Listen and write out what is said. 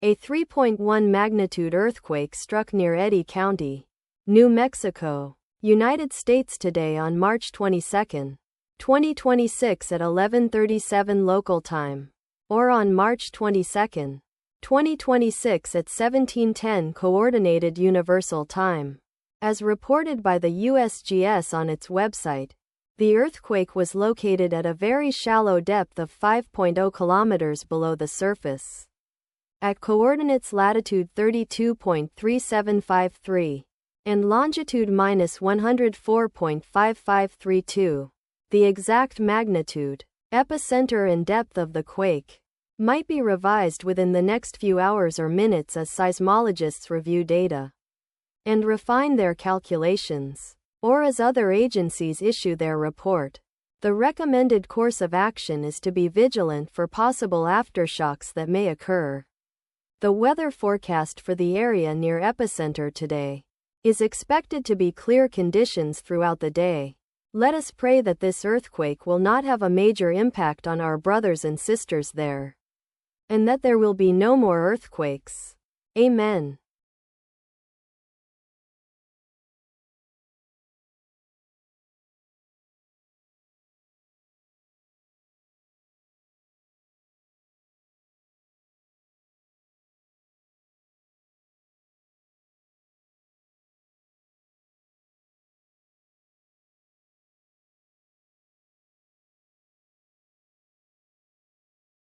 A 3.1 magnitude earthquake struck near Eddy County, New Mexico, United States today on March 22, 2026 at 11:37 local time, or on March 22, 2026 at 17:10 Coordinated Universal Time. As reported by the USGS on its website, the earthquake was located at a very shallow depth of 5.0 kilometers below the surface, at coordinates latitude 32.3753 and longitude -104.5532. The exact magnitude, epicenter and depth of the quake might be revised within the next few hours or minutes as seismologists review data and refine their calculations, or as other agencies issue their report. The recommended course of action is to be vigilant for possible aftershocks that may occur. The weather forecast for the area near epicenter today is expected to be clear conditions throughout the day. Let us pray that this earthquake will not have a major impact on our brothers and sisters there, and that there will be no more earthquakes. Amen.